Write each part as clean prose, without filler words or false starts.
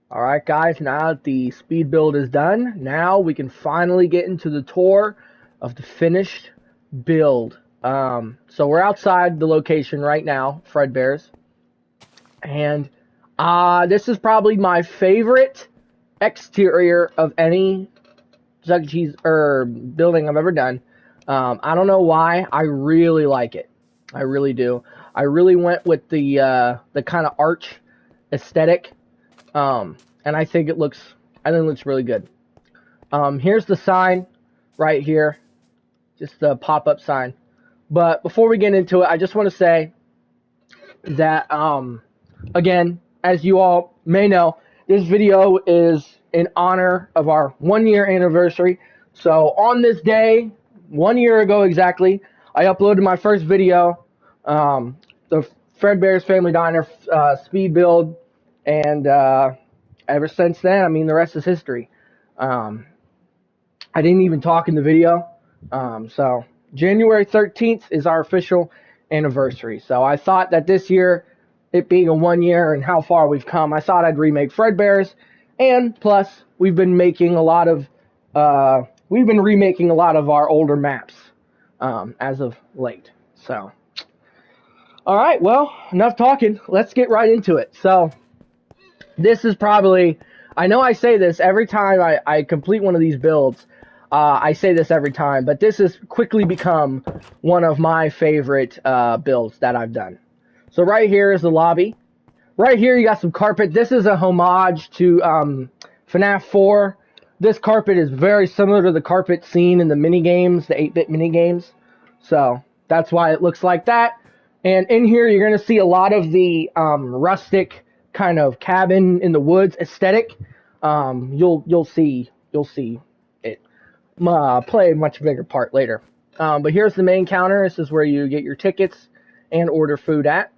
Alright guys, now that the speed build is done, now we can finally get into the tour of the finished build. So we're outside the location right now, Fredbears, and this is probably my favorite exterior of any Chuck E. Cheese building I've ever done. I don't know why, I really like it. I really do. I really went with the kind of arch aesthetic. And I think it looks really good. Here's the sign right here, just the pop-up sign. But before we get into it, I just want to say that, again, as you all may know, this video is in honor of our 1-year anniversary. So on this day, 1 year ago exactly, I uploaded my first video, the Fredbears Family Diner speed build, and ever since then, I mean, the rest is history. I didn't even talk in the video. So January 13th is our official anniversary. So I thought that this year, it being a 1 year and how far we've come, I thought I'd remake Fredbears. And plus, we've been remaking a lot of our older maps as of late. So, all right, well, enough talking. Let's get right into it. So, this is probably, I know I say this every time I complete one of these builds. I say this every time, but this has quickly become one of my favorite builds that I've done. So right here is the lobby. Right here you got some carpet. This is a homage to FNAF 4. This carpet is very similar to the carpet seen in the mini games, the 8-bit mini games. So that's why it looks like that. And in here you're going to see a lot of the rustic kind of cabin in the woods aesthetic. You'll see it play a much bigger part later. But here's the main counter. This is where you get your tickets and order food at.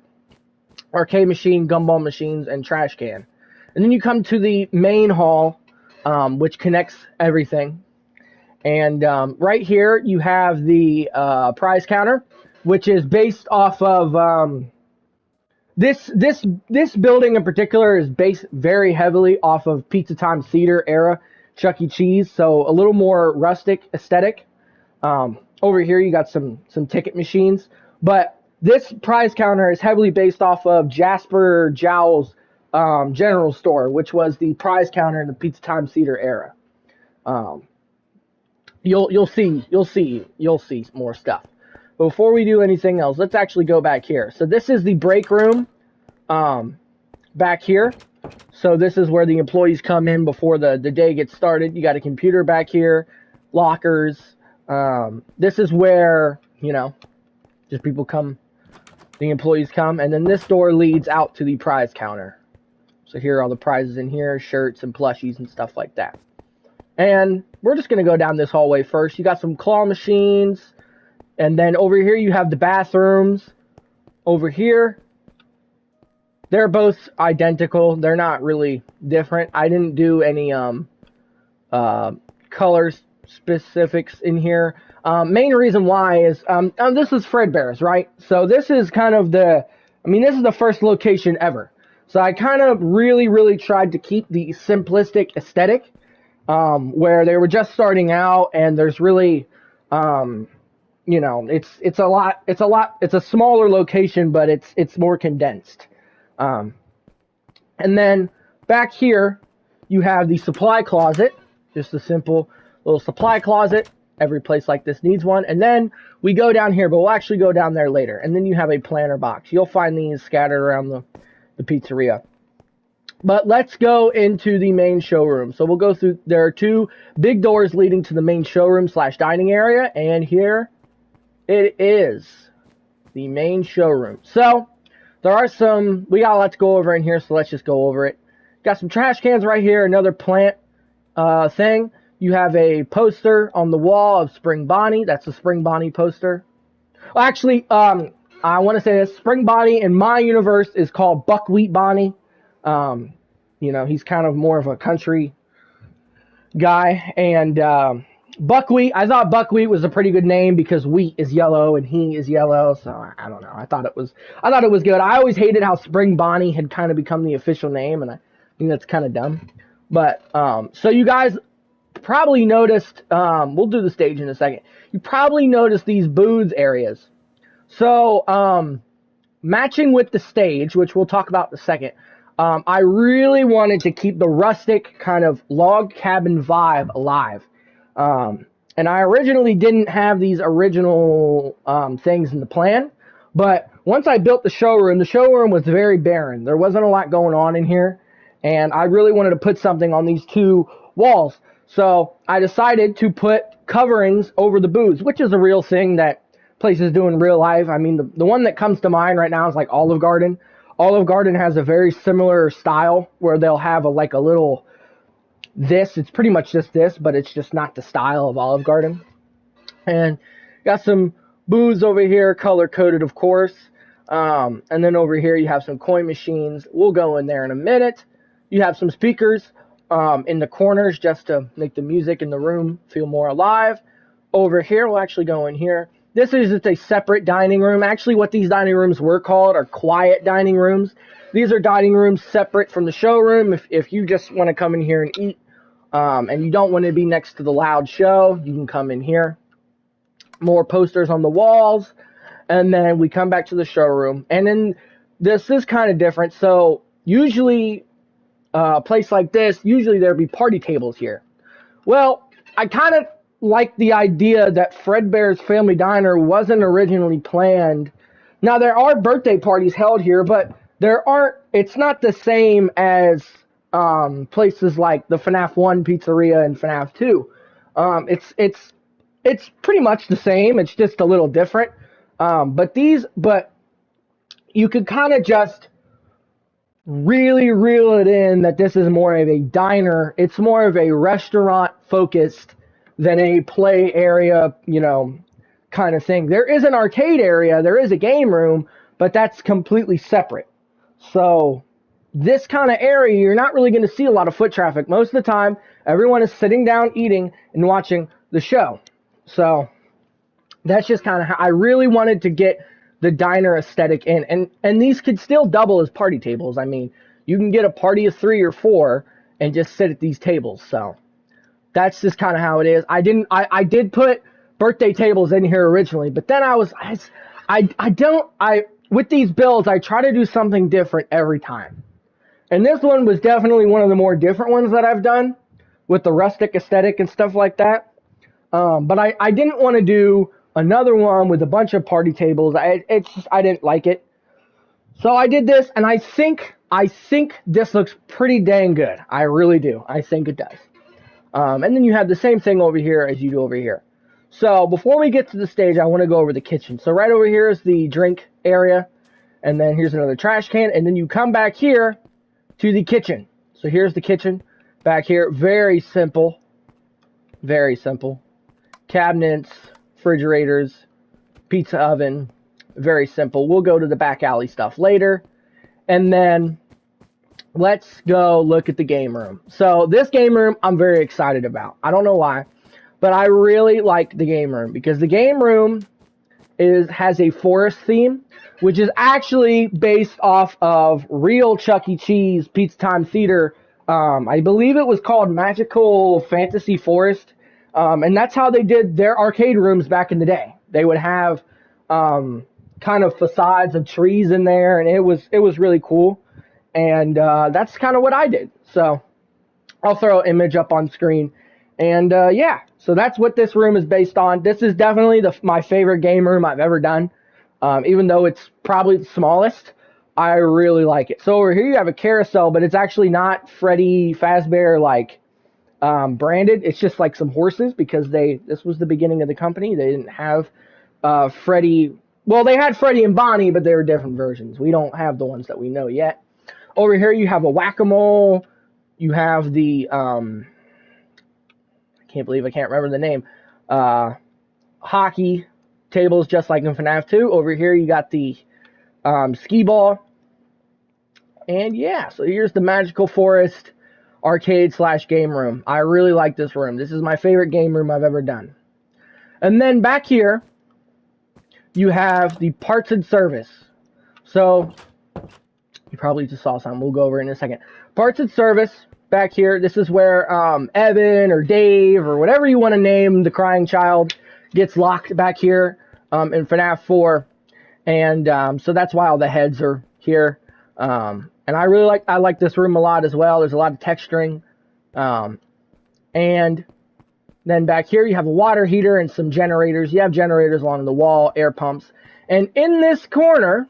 Arcade machine, gumball machines, and trash can. And then you come to the main hall, which connects everything. And right here you have the prize counter, which is based off of this building in particular is based very heavily off of Pizza Time Theater era Chuck E. Cheese, so a little more rustic aesthetic. Over here you got some ticket machines, but this prize counter is heavily based off of Jasper Jowl's General Store, which was the prize counter in the Pizza Time Theater era. You'll see more stuff. But before we do anything else, let's actually go back here. So this is the break room back here. So this is where the employees come in before the day gets started. You got a computer back here, lockers. This is where, just people come, the employees come. And then this door leads out to the prize counter. So here are all the prizes in here, shirts and plushies and stuff like that. And we're just going to go down this hallway first. You got some claw machines. And then over here you have the bathrooms. Over here, they're both identical. They're not really different. I didn't do any color specifics in here. Main reason why is this is Fredbears, right? So this is kind of this is the first location ever. So I kind of really tried to keep the simplistic aesthetic where they were just starting out, and there's really it's a smaller location, but it's more condensed. And then back here you have the supply closet, just a simple little supply closet. Every place like this needs one. And then we go down here, but we'll actually go down there later. And then you have a planter box. You'll find these scattered around the pizzeria. But let's go into the main showroom. So we'll go through, there are two big doors leading to the main showroom / dining area. And here it is, the main showroom. So there are we got a lot to go over in here, so let's just go over it. Got some trash cans right here, another plant thing. You have a poster on the wall of Spring Bonnie. That's a Spring Bonnie poster. Well, actually, I want to say this. Spring Bonnie in my universe is called Buckwheat Bonnie. He's kind of more of a country guy. And Buckwheat, I thought Buckwheat was a pretty good name because wheat is yellow and he is yellow. So I don't know. I thought it was good. I always hated how Spring Bonnie had kind of become the official name, and I think that's kind of dumb. But, so you guys probably noticed, we'll do the stage in a second. You probably noticed these booths areas. So, matching with the stage, which we'll talk about in a second, I really wanted to keep the rustic kind of log cabin vibe alive. And I originally didn't have these original things in the plan, but once I built the showroom was very barren. There wasn't a lot going on in here, and I really wanted to put something on these two walls. So I decided to put coverings over the booths, which is a real thing that places do in real life. I mean, the one that comes to mind right now is like Olive Garden. Olive Garden has a very similar style where they'll have a little it's pretty much just this, but it's just not the style of Olive Garden. And got some booths over here, color coded, of course. And then over here you have some coin machines. We'll go in there in a minute. You have some speakers in the corners just to make the music in the room feel more alive. Over here, we'll actually go in here. This is just a separate dining room. Actually, what these dining rooms were called are quiet dining rooms. These are dining rooms separate from the showroom. If you just want to come in here and eat, and you don't want to be next to the loud show, you can come in here. More posters on the walls. And then we come back to the showroom. And then this is kind of different. So usually a place like this, usually there'd be party tables here. Well, I kind of like the idea that Fredbears Family Diner wasn't originally planned. Now, there are birthday parties held here, but it's not the same as places like the FNAF 1 pizzeria and FNAF 2. It's pretty much the same. It's just a little different. But you could kind of just really reel it in that this is more of a diner. It's more of a restaurant focused than a play area, kind of thing. There is an arcade area, there is a game room, but that's completely separate. So this kind of area, you're not really going to see a lot of foot traffic. Most of the time, everyone is sitting down, eating, and watching the show. So that's just kind of how I really wanted to get the diner aesthetic in. And these could still double as party tables. I mean, you can get a party of 3 or 4 and just sit at these tables. So that's just kind of how it is. I did put birthday tables in here originally, but then with these builds, I try to do something different every time. And this one was definitely one of the more different ones that I've done with the rustic aesthetic and stuff like that. But I didn't want to do another one with a bunch of party tables. I didn't like it. So I did this, and I think this looks pretty dang good. I really do. I think it does. And then you have the same thing over here as you do over here. So before we get to the stage, I want to go over the kitchen. So right over here is the drink area, and then here's another trash can, and then you come back here to the kitchen. So here's the kitchen back here. Very simple. Very simple. Cabinets, refrigerators, pizza oven. Very simple. We'll go to the back alley stuff later. And then let's go look at the game room. So this game room I'm very excited about. I don't know why, but I really like the game room because the game room has a forest theme, which is actually based off of real Chuck E. Cheese Pizza Time Theater. I believe it was called Magical Fantasy Forest. And that's how they did their arcade rooms back in the day. They would have kind of facades of trees in there, and it was really cool. And that's kind of what I did. So I'll throw an image up on screen. And yeah, so that's what this room is based on. This is definitely my favorite game room I've ever done. Even though it's probably the smallest, I really like it. So over here you have a carousel, but it's actually not Freddy Fazbear branded. It's just like some horses because this was the beginning of the company. They didn't have Freddy. Well, they had Freddy and Bonnie, but they were different versions. We don't have the ones that we know yet. Over here you have a whack-a-mole. You have the I can't believe I can't remember the name. Hockey tables just like in FNAF 2. Over here you got the skee ball. And yeah, so here's the Magical Forest arcade / game room. I really like this room. This is my favorite game room I've ever done. And then back here you have the parts and service. So You probably just saw some. We'll go over it in a second. Parts and service back here. This is where Evan or Dave or whatever you want to name the crying child gets locked back here in FNAF 4. And so that's why all the heads are here. And I like this room a lot as well. There's a lot of texturing. And then back here you have a water heater and some generators. You have generators along the wall, air pumps. And in this corner,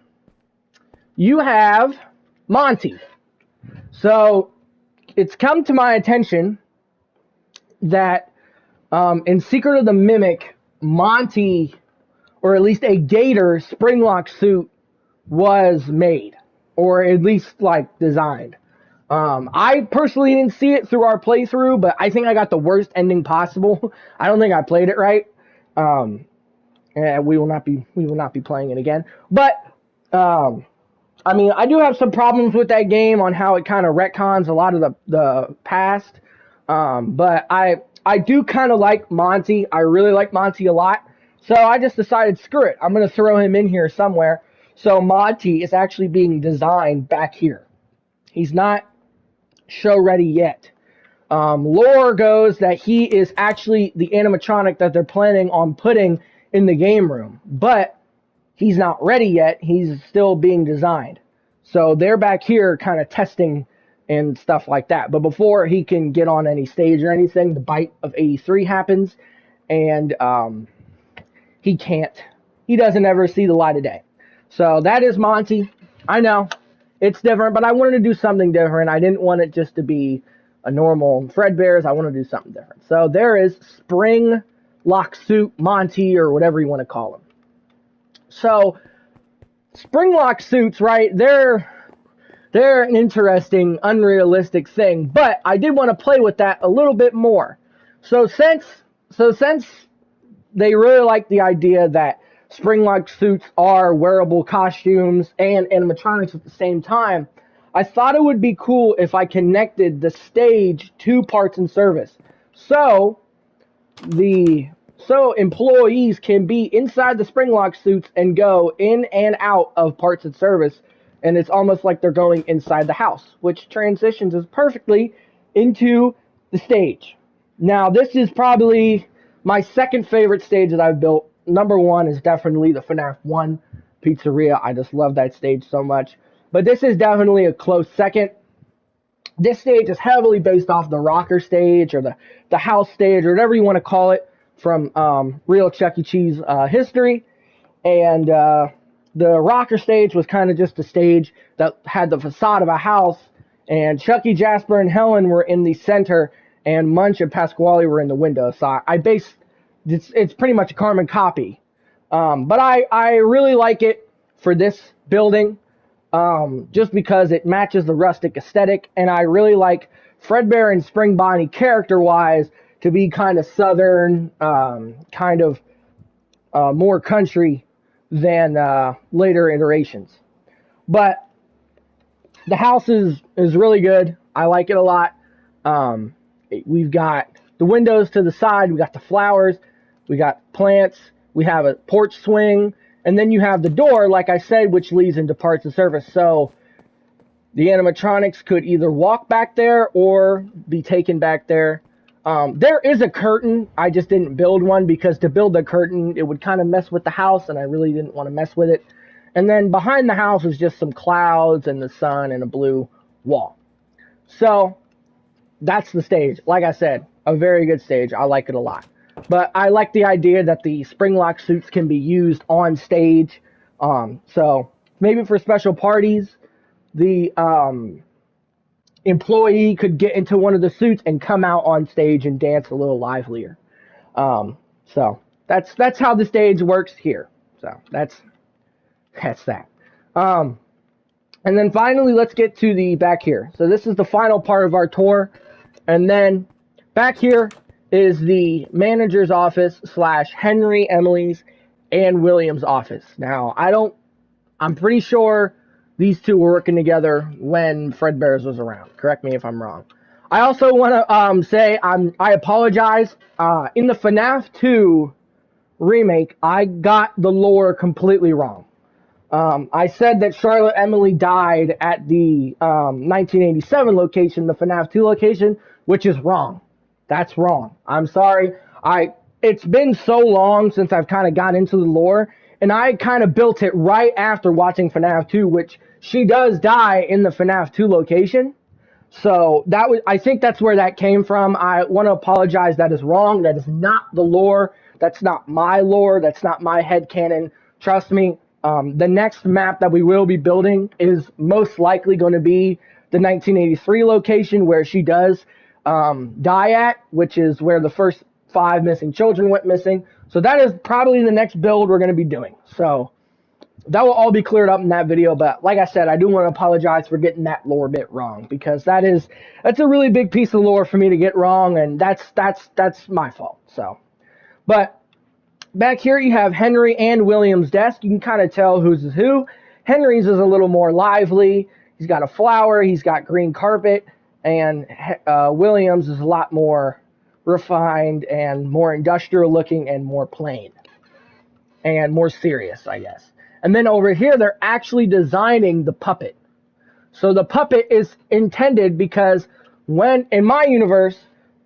you have Monty. So it's come to my attention that in Secret of the Mimic, Monty, or at least a Gator Springlock suit was made, or at least like designed. I personally didn't see it through our playthrough, but I think I got the worst ending possible. I don't think I played it right. And we will not be playing it again. But I mean, I do have some problems with that game on how it kind of retcons a lot of the past. But I do kind of like Monty. I really like Monty a lot. So I just decided, screw it. I'm going to throw him in here somewhere. So Monty is actually being designed back here. He's not show ready yet. Lore goes that he is actually the animatronic that they're planning on putting in the game room. But he's not ready yet. He's still being designed. So they're back here kind of testing and stuff like that. But before he can get on any stage or anything, the bite of 83 happens. And he doesn't ever see the light of day. So that is Monty. I know it's different, but I wanted to do something different. I didn't want it just to be a normal Fredbears. I want to do something different. So there is Spring Lock Suit Monty, or whatever you want to call him. So spring lock suits, right? They're an interesting, unrealistic thing, but I did want to play with that a little bit more. So since they really like the idea that spring lock suits are wearable costumes and animatronics at the same time, I thought it would be cool if I connected the stage to parts and service. So employees can be inside the spring lock suits and go in and out of parts and service, and it's almost like they're going inside the house, which transitions us perfectly into the stage. Now, this is probably my second favorite stage that I've built. Number one is definitely the FNAF 1 Pizzeria. I just love that stage so much. But this is definitely a close second. This stage is heavily based off the rocker stage, or the house stage, or whatever you want to call it, from real Chuck E. Cheese history. And the rocker stage was kind of just a stage that had the facade of a house, and Chucky, Jasper, and Helen were in the center, and Munch and Pasquale were in the window. So I based it's pretty much a carbon copy. But I really like it for this building, just because it matches the rustic aesthetic, and I really like Fredbear and Spring Bonnie character-wise to be kind of southern, kind of more country than later iterations. But the house is really good. I like it a lot. We've got the windows to the side. We got the flowers. We got plants. We have a porch swing. And then you have the door, like I said, which leads into parts and service. So the animatronics could either walk back there or be taken back there. There is a curtain. I just didn't build one because to build the curtain, it would kind of mess with the house, and I really didn't want to mess with it. And then behind the house is just some clouds and the sun and a blue wall. So that's the stage. Like I said, a very good stage. I like it a lot. But I like the idea that the spring lock suits can be used on stage. So maybe for special parties, the employee could get into one of the suits and come out on stage and dance a little livelier. So that's how the stage works here. So that's that. And then finally, let's get to the back here. So this is the final part of our tour. And then back here is the manager's office / Henry, Emily's, and William's office. Now, I'm pretty sure these two were working together when Fredbears was around. Correct me if I'm wrong. I also want to say I apologize. In the FNAF 2 remake, I got the lore completely wrong. I said that Charlotte Emily died at the 1987 location, the FNAF 2 location, which is wrong. That's wrong. I'm sorry. It's been so long since I've kind of got into the lore, and I kind of built it right after watching FNAF 2, which she does die in the FNAF 2 location. So I think that's where that came from. I want to apologize. That is wrong. That is not the lore. That's not my lore. That's not my headcanon. Trust me. The next map that we will be building is most likely going to be the 1983 location where she does die at, which is where the first 5 missing children went missing. So that is probably the next build we're going to be doing. So that will all be cleared up in that video. But like I said, I do want to apologize for getting that lore bit wrong, because that's a really big piece of lore for me to get wrong, and that's my fault. So, but back here you have Henry and William's desk. You can kind of tell whose is who. Henry's is a little more lively. He's got a flower. He's got green carpet. And Williams is a lot more refined and more industrial looking and more plain. And more serious, I guess. And then over here, they're actually designing the puppet. So the puppet is intended because in my universe,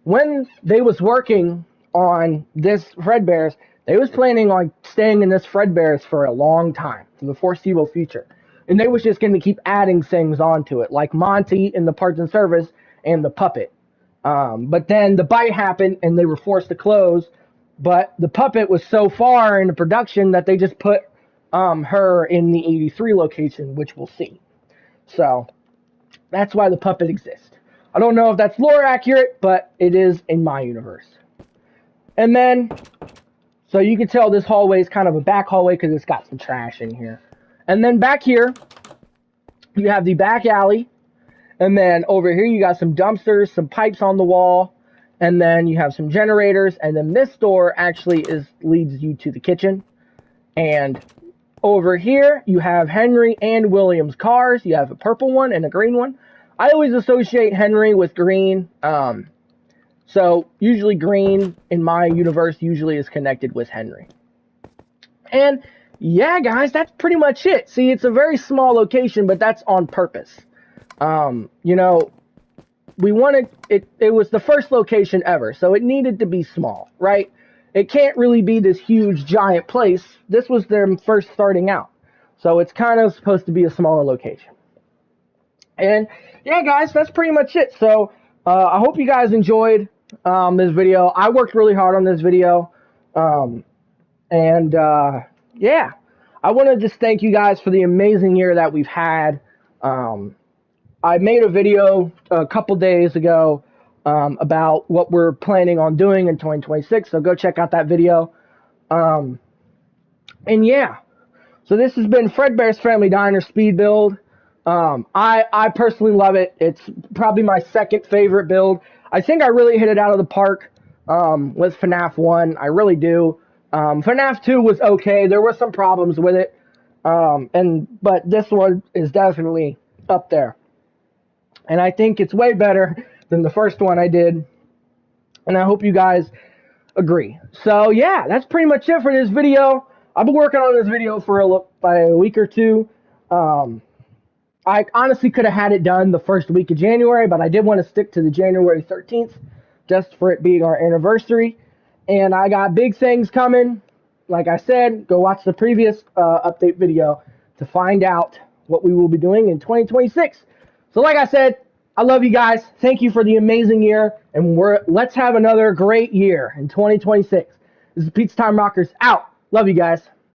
when they was working on this Fredbears, they was planning on staying in this Fredbears for a long time, for the foreseeable future. And they was just going to keep adding things onto it, like Monty in the parts and service and the puppet. But then the bite happened and they were forced to close. But the puppet was so far into production that they just put her in the 83 location, which we'll see. So that's why the puppet exists. I don't know if that's lore accurate, but it is in my universe. And then, so you can tell this hallway is kind of a back hallway because it's got some trash in here. And then back here, you have the back alley. And then over here, you got some dumpsters, some pipes on the wall. And then you have some generators. And then this door actually leads you to the kitchen. And over here, you have Henry and William's cars. You have a purple one and a green one. I always associate Henry with green. So usually green in my universe usually is connected with Henry. And yeah, guys, that's pretty much it. See, it's a very small location, but that's on purpose. You know, we wanted it. It was the first location ever, so it needed to be small, right? It can't really be this huge, giant place. This was them first starting out, so it's kind of supposed to be a smaller location. And yeah, guys, that's pretty much it. So I hope you guys enjoyed this video. I worked really hard on this video, yeah, I want to just thank you guys for the amazing year that we've had. I made a video a couple days ago about what we're planning on doing in 2026, so go check out that video. And yeah, so this has been Fredbears Family Diner speed build. I personally love it. It's probably my second favorite build. I think I really hit it out of the park with FNAF 1. I really do. FNAF 2 was okay. There were some problems with it. But this one is definitely up there. And I think it's way better than the first one I did. And I hope you guys agree. So yeah, that's pretty much it for this video. I've been working on this video for a week or two. I honestly could have had it done the first week of January, but I did want to stick to the January 13th just for it being our anniversary. And I got big things coming. Like I said, go watch the previous update video to find out what we will be doing in 2026. So like I said, I love you guys. Thank you for the amazing year. And let's have another great year in 2026. This is Pizza Time Rockers out. Love you guys.